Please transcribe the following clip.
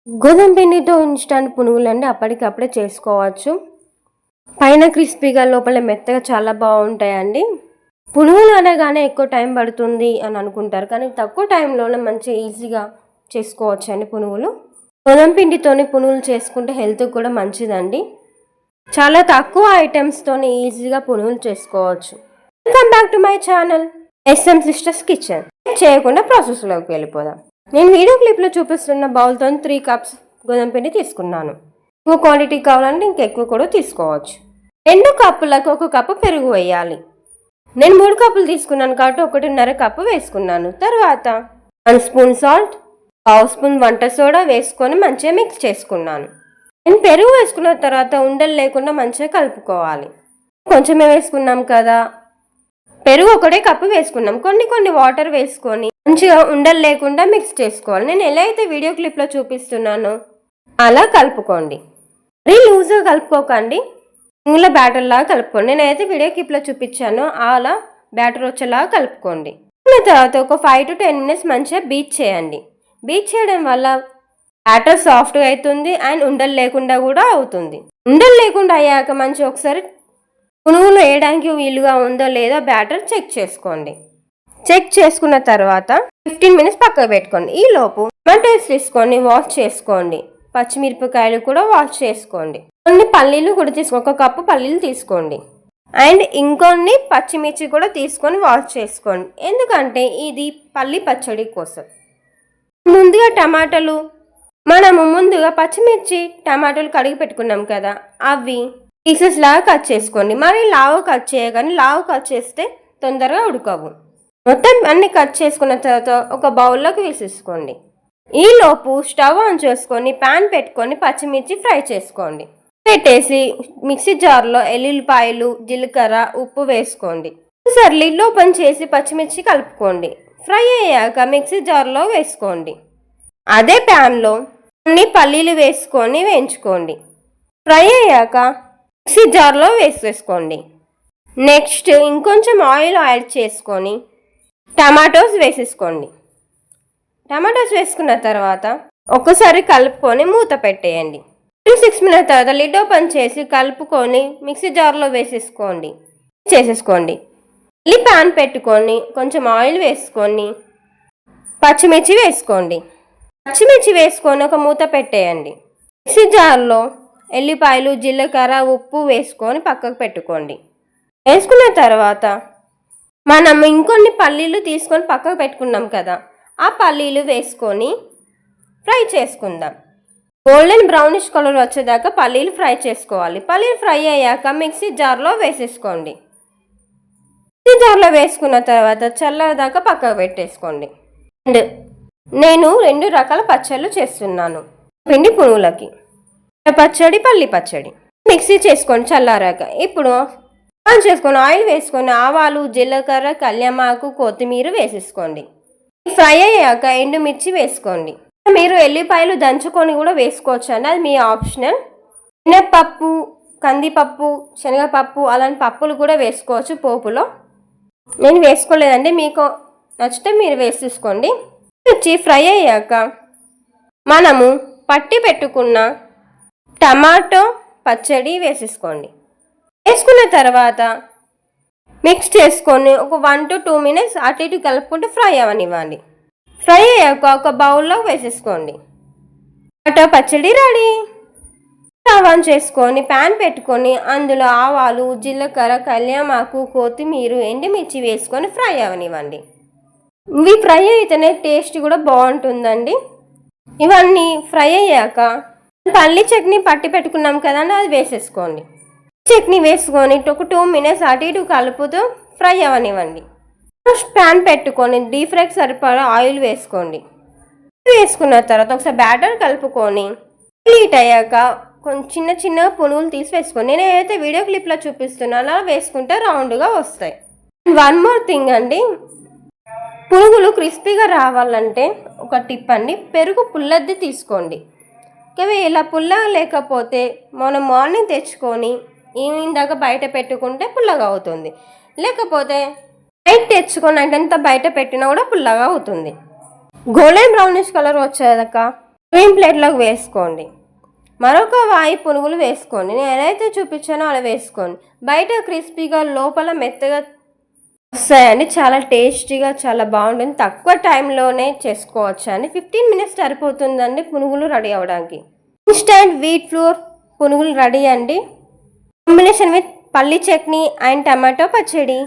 గోధుమ పిండితో ఇన్స్టంట్ పునుగులండి అప్పటికప్పుడే చేసుకోవచ్చు. పైన క్రిస్పీగా లోపల మెత్తగా చాలా బాగుంటాయండి. పునుగులు అనగానే ఎక్కువ టైం పడుతుంది అని అనుకుంటారు, కానీ తక్కువ టైంలోనే మంచిగా ఈజీగా చేసుకోవచ్చండి పునుగులు. గోధుమ పిండితోని పునుగులు చేసుకుంటే హెల్త్కి కూడా మంచిదండి. చాలా తక్కువ ఐటమ్స్తోని ఈజీగా పునుగులు చేసుకోవచ్చు. Welcome back to my channel SM sisters kitchen. చేయకుండా ప్రాసెస్లోకి వెళ్ళిపోదాం. నేను వీడియో క్లిప్లో చూపిస్తున్న బౌల్తో 3 కప్స్ గోధుమ పిండి తీసుకున్నాను. ఎక్కువ క్వాంటిటీ కావాలంటే ఇంకెక్కువ కూడా తీసుకోవచ్చు. 2 కప్పులకు 1 కప్పు పెరుగు వేయాలి. నేను 3 కప్పులు తీసుకున్నాను కాబట్టి 1.5 కప్పు వేసుకున్నాను. తర్వాత 1 స్పూన్ సాల్ట్, 1/2 స్పూన్ వంట సోడా వేసుకొని మంచిగా మిక్స్ చేసుకున్నాను. నేను పెరుగు వేసుకున్న తర్వాత ఉండలు లేకుండా మంచిగా కలుపుకోవాలి. కొంచెమే వేసుకున్నాం కదా, పెరుగు 1 కప్పు వేసుకున్నాం. కొన్ని వాటర్ వేసుకొని మంచిగా ఉండలు లేకుండా మిక్స్ చేసుకోవాలి. నేను ఎలా అయితే వీడియో క్లిప్లో చూపిస్తున్నానో అలా కలుపుకోండి. మరీ లూజ్గా కలుపుకోకండి, ఇందులో బ్యాటర్ లాగా కలుపుకోండి. నేనైతే వీడియో క్లిప్లో చూపించానో అలా బ్యాటర్ వచ్చేలాగా కలుపుకోండి. తర్వాత ఒక 5 to 10 minutes మంచిగా బీట్ చేయండి. బీట్ చేయడం వల్ల బ్యాటర్ సాఫ్ట్గా అవుతుంది అండ్ ఉండలు లేకుండా కూడా అవుతుంది. ఉండలు లేకుండా అయ్యాక మంచిగా ఒకసారి పునుగులు వేయడానికి వీలుగా ఉందో లేదో బ్యాటర్ చెక్ చేసుకోండి. చెక్ చేసుకున్న తర్వాత 15 minutes పక్కకు పెట్టుకోండి. ఈలోపు టమాటోస్ తీసుకొని వాష్ చేసుకోండి. పచ్చిమిరపకాయలు కూడా వాష్ చేసుకోండి. కొన్ని పల్లీలు కూడా 1 కప్పు పల్లీలు తీసుకోండి. అండ్ ఇంకొన్ని పచ్చిమిర్చి కూడా తీసుకొని వాష్ చేసుకోండి, ఎందుకంటే ఇది పల్లి పచ్చడి కోసం. ముందుగా టమాటాలు మనము పచ్చిమిర్చి టమాటాలు కడిగి పెట్టుకున్నాం కదా, అవి పీసెస్ లాగా కట్ చేసుకోండి. మరి లావు కట్ చేయగానే, లావు కట్ చేస్తే తొందరగా ఉడకవు. మొత్తం అన్ని కట్ చేసుకున్న తర్వాత ఒక బౌల్లోకి వేసేసుకోండి. ఈలోపు స్టవ్ ఆన్ చేసుకొని ప్యాన్ పెట్టుకొని పచ్చిమిర్చి ఫ్రై చేసుకోండి. పెట్టేసి మిక్సీ జార్లో ఎల్లుల్లిపాయలు, జీలకర్ర, ఉప్పు వేసుకోండి. ఒకసారి లిడ్ ఓపెన్ చేసి పచ్చిమిర్చి కలుపుకోండి. ఫ్రై అయ్యాక మిక్సీ జార్లో వేసుకోండి. అదే ప్యాన్లో కొన్ని పల్లీలు వేసుకొని వేయించుకోండి. ఫ్రై అయ్యాక మిక్సీ జార్లో వేసేసుకోండి. నెక్స్ట్ ఇంకొంచెం ఆయిల్ యాడ్ చేసుకొని టమాటోస్ వేసేసుకోండి. టమాటోస్ వేసుకున్న తర్వాత ఒకసారి కలుపుకొని మూత పెట్టేయండి. 6 minutes తర్వాత లిడ్ ఓపెన్ చేసి కలుపుకొని మిక్సీ జార్లో వేసేసుకోండి. మళ్ళీ ప్యాన్ పెట్టుకొని కొంచెం ఆయిల్ వేసుకొని పచ్చిమిర్చి వేసుకోండి. పచ్చిమిర్చి వేసుకొని ఒక మూత పెట్టేయండి. మిక్సీ జార్లో ఎల్లిపాయలు, జీలకర్ర, ఉప్పు వేసుకొని పక్కకు పెట్టుకోండి. వేసుకున్న తర్వాత మనం ఇంకొన్ని పల్లీలు తీసుకొని పక్కకు పెట్టుకున్నాం కదా, ఆ పల్లీలు వేసుకొని ఫ్రై చేసుకుందాం. గోల్డెన్ బ్రౌనిష్ కలర్ వచ్చేదాకా పల్లీలు ఫ్రై చేసుకోవాలి. పల్లీలు ఫ్రై అయ్యాక మిక్సీ జార్లో వేసేసుకోండి. మిక్సీ జార్లో వేసుకున్న తర్వాత చల్లదాకా పక్కకు పెట్టేసుకోండి. అండ్ నేను 2 రకాల పచ్చళ్ళు చేస్తున్నాను పిండి పునుగులకి. పచ్చడి, పల్లి పచ్చడి. మిక్సీ చేసుకొని చల్లారాక ఇప్పుడు ఆన్ చేసుకొని ఆయిల్ వేసుకొని ఆవాలు, జీలకర్ర, కళ్యామాకు, కొత్తిమీర వేసేసుకోండి. ఫ్రై అయ్యాక ఎండుమిర్చి వేసుకోండి. మీరు ఎల్లిపాయలు దంచుకొని కూడా వేసుకోవచ్చు అండి, అది మీ ఆప్షనల్. మినప్పప్పు, కందిపప్పు, శనగపప్పు అలాంటి పప్పులు కూడా వేసుకోవచ్చు పోపులో. నేను వేసుకోలేదండి, మీకు నచ్చితే మీరు వేసేసుకోండి. మిర్చి ఫ్రై అయ్యాక మనము పట్టి పెట్టుకున్న టమాటో పచ్చడి వేసేసుకోండి. వేసుకున్న తర్వాత మిక్స్ చేసుకొని ఒక 1 to 2 minutes అటు ఇటు కలుపుకుంటూ ఫ్రై అవనివ్వండి. ఫ్రై అయ్యాక ఒక బౌల్లో వేసేసుకోండి. టమాటో పచ్చడి రెడీ. స్టవ్ ఆన్ చేసుకొని ప్యాన్ పెట్టుకొని అందులో ఆవాలు, జీలకర్ర, కళ్యామాకు, కొత్తిమీర, ఎండుమిర్చి వేసుకొని ఫ్రై అవనివ్వండి. ఇవి ఫ్రై అయితేనే టేస్ట్ కూడా బాగుంటుందండి. ఇవన్నీ ఫ్రై అయ్యాక పల్లి చట్నీ పట్టి పెట్టుకున్నాం కదండి, అది వేసేసుకోండి. చట్నీ వేసుకొని ఒక 2 minutes అటు ఇటు కలుపుతూ ఫ్రై అవనివ్వండి. ప్యాన్ పెట్టుకొని డీప్ ఫ్రైకి సరిపడా ఆయిల్ వేసుకోండి. వేసుకున్న తర్వాత ఒకసారి బ్యాటర్ కలుపుకొని హీట్ అయ్యాక కొంచెం చిన్న పునుగులు తీసి వేసుకోండి. నేను ఏదైతే వీడియో క్లిప్లో చూపిస్తున్నానో అలా వేసుకుంటే రౌండ్గా వస్తాయి. 1 more థింగ్ అండి, పునుగులు క్రిస్పీగా రావాలంటే ఒక టిప్ అండి, పెరుగు పుల్లద్ది తీసుకోండి. ఇలా పుల్లగా లేకపోతే మనం మార్నింగ్ తెచ్చుకొని ఈవినింగ్ దాకా బయట పెట్టుకుంటే పుల్లగా అవుతుంది. లేకపోతే నైట్ తెచ్చుకొని నైట్ అంతా బయట పెట్టినా కూడా పుల్లగా అవుతుంది. గోల్డెన్ బ్రౌనిష్ కలర్ వచ్చేదాకా సర్వింగ్ ప్లేట్లోకి వేసుకోండి. మరొక వాయి పునుగులు వేసుకోండి. నేను ఏదైతే చూపించానో అలా వేసుకోండి. బయట క్రిస్పీగా లోపల మెత్తగా వస్తాయండి. చాలా టేస్టీగా చాలా బాగుంటుంది. తక్కువ టైంలోనే చేసుకోవచ్చు అండి. 15 మినిట్స్ సరిపోతుందండి పునుగులు రెడీ అవ్వడానికి. ఇన్స్టెంట్ వీట్ ఫ్లోర్ పునుగులు రెడీ అండి. కాంబినేషన్ విత్ పల్లి చట్నీ అండ్ టమాటో పచ్చడి.